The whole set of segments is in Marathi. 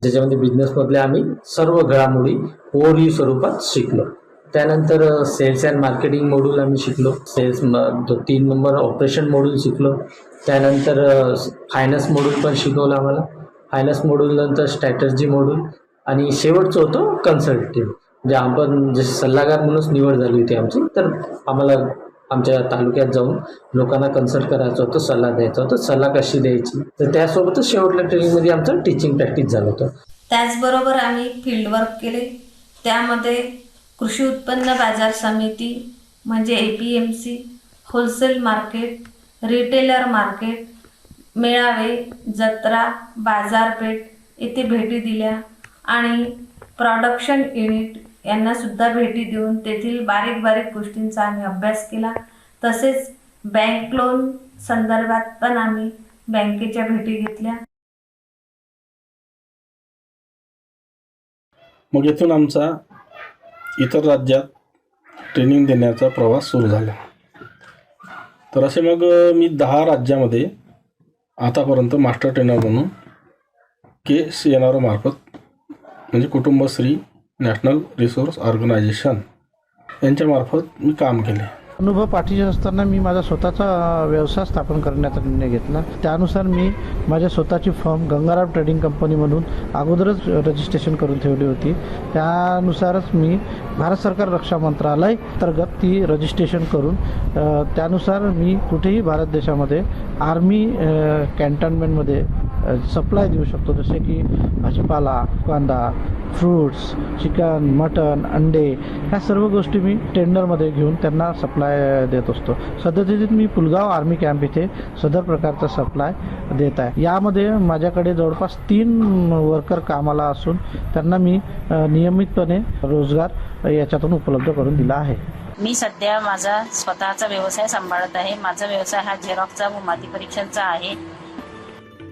ज्याच्यामध्ये बिझनेसमधले आम्ही सर्व घडामोडी ओव्हरव्ह्यू स्वरूपात शिकलो. त्यानंतर सेल्स अँड मार्केटिंग मॉड्यूल आम्ही शिकलो. सेल्स 3 नंबर ऑपरेशन मॉड्यूल शिकलो. त्यानंतर फायनान्स मॉड्यूल पण शिकवलं आम्हाला. फायनान्स मॉड्यूल नंतर स्ट्रॅटर्जी मॉड्यूल आणि शेवटचं होतं कन्सल्टिव्ह. म्हणजे आपण जसे सल्लागार म्हणूनच निवड झाली होती आमची, तर आम्हाला आमच्या तालुक्यात जाऊन लोकांना कन्सल्ट करायचं होतं, सल्ला द्यायचा होता. सल्ला कशी द्यायची, तर त्यासोबतच शेवटल्या ट्रेनिंगमध्ये आमचं टीचिंग प्रॅक्टिस झालं होतं. त्याचबरोबर आम्ही फील्ड वर्क केले. त्यामध्ये कृषी उत्पन्न बाजार समिती म्हणजे APMC, wholesale market, retailer market, मेळावे, जत्रा, बाजारपेठ येथे भेटी दिल्या आणि प्रोडक्शन युनिट यांना सुद्धा भेटी देऊन तेथील बारीक बारीक गोष्टींचा आम्ही अभ्यास केला. तसेच बँक लोन संदर्भात पण आम्ही बँकेच्या भेटी घेतल्या. मग येथून आमचा इतर राज्यात ट्रेनिंग देण्याचा प्रवास सुरू झाला. तर असे मग मी 10 राज्यामध्ये आतापर्यंत मास्टर ट्रेनर म्हणून KCNRO मार्फत म्हणजे कुटुंबश्री नॅशनल रिसोर्स ऑर्गनायझेशन यांच्यामार्फत मी काम केले. अनुभव पाठीशी असताना मी माझा स्वतःचा व्यवसाय स्थापन करण्याचा निर्णय घेतला. त्यानुसार मी माझ्या स्वतःची फर्म गंगाराम ट्रेडिंग कंपनी म्हणून अगोदरच रजिस्ट्रेशन करून ठेवली होती. त्यानुसारच मी भारत सरकार रक्षा मंत्रालय अंतर्गत ती रजिस्ट्रेशन करून त्यानुसार मी कुठेही भारत देशामध्ये आर्मी कॅन्टॉन्मेंटमध्ये सप्लाय देऊ शकतो. जसे की भाजीपाला, कांदा, फ्रूट्स, चिकन, मटन, अंडे ह्या सर्व गोष्टी मी टेंडरमध्ये घेऊन त्यांना सप्लाय देत असतो. सध्या मी पुलगाव आर्मी कॅम्प इथे सदर प्रकारचा सप्लाय देत आहे. यामध्ये माझ्याकडे जवळपास 3 वर्कर कामाला असून त्यांना मी नियमितपणे रोजगार याच्यातून उपलब्ध करून दिला आहे. मी सध्या माझा स्वतःचा व्यवसाय सांभाळत आहे. माझा व्यवसाय हा झेरॉक्सचा व माती परीक्षणचा आहे.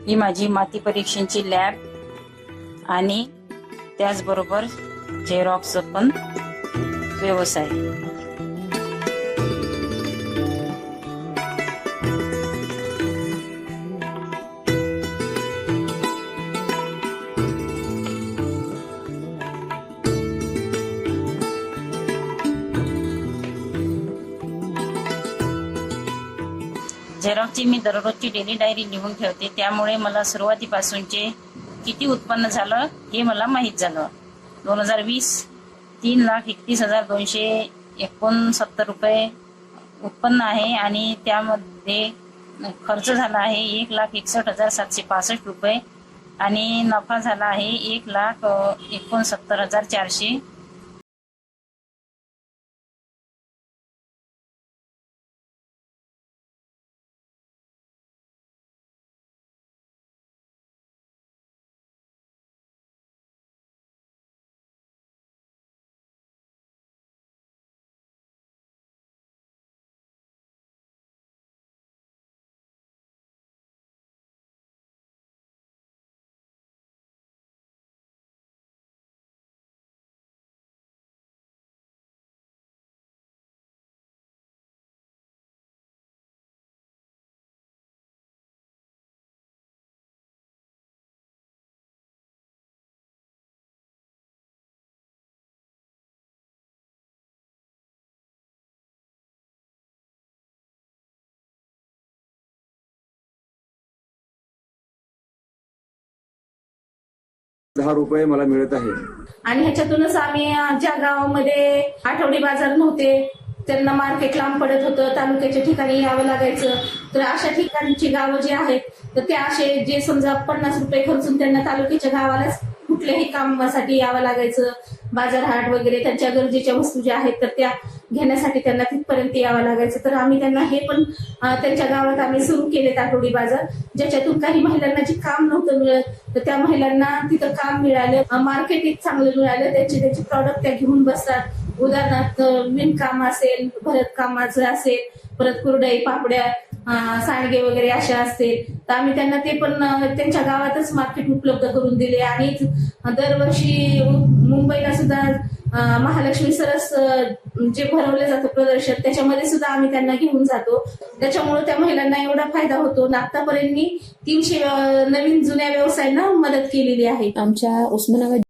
ही माझी माती परीक्षणची लॅब आणि त्याचबरोबर झेरॉक्सचा पण व्यवसाय. झेरॉक्सची मी दररोजची डेली डायरी लिहून ठेवते. त्यामुळे मला सुरुवातीपासूनचे किती उत्पन्न झालं हे मला माहीत झालं. 2020 3,31,269 रुपये उत्पन्न आहे आणि त्यामध्ये खर्च झाला आहे 1,61,765 रुपये आणि नफा झाला आहे 1,69,400. ₹10 मला मिळत आहे. आणि ह्याच्यातूनच आम्ही ज्या गावामध्ये आठवडी बाजार नव्हते, त्यांना मार्केट लांब पडत होतं, तालुक्याच्या ठिकाणी यावं लागायचं, तर अशा ठिकाणची गावं जी आहेत तर ते असे जे समजा 50 रुपये खर्चून त्यांना तालुक्याच्या गावालाच कुठल्याही कामासाठी यावं लागायचं, बाजार हाट वगैरे त्यांच्या गरजेच्या वस्तू ज्या आहेत तर त्या घेण्यासाठी त्यांना तिथपर्यंत यावं लागायचं. तर आम्ही त्यांना हे पण त्यांच्या गावात आम्ही सुरू केलेत आठवडी बाजार, ज्याच्यातून काही महिलांना जे काम नव्हतं मिळत तर त्या महिलांना तिथं काम मिळालं, मार्केटिंग चांगलं मिळालं, त्याचे प्रॉडक्ट त्या घेऊन बसतात. उदाहरणार्थ विणकाम असेल, भरत कामाचं असेल, परत कुरडई, पापड्या, सांडगे वगैरे अशा असतील, तर आम्ही त्यांना ते पण त्यांच्या गावातच मार्केट उपलब्ध करून दिले. आणि दरवर्षी मुंबईला सुद्धा महालक्ष्मी सरस जे भरवलं जातं प्रदर्शन, त्याच्यामध्ये सुद्धा आम्ही त्यांना घेऊन जातो. त्याच्यामुळे त्या महिलांना एवढा फायदा होतो. आतापर्यंत मी 300 नवीन जुन्या व्यवसायांना मदत केलेली आहे. आमच्या उस्मानाबाद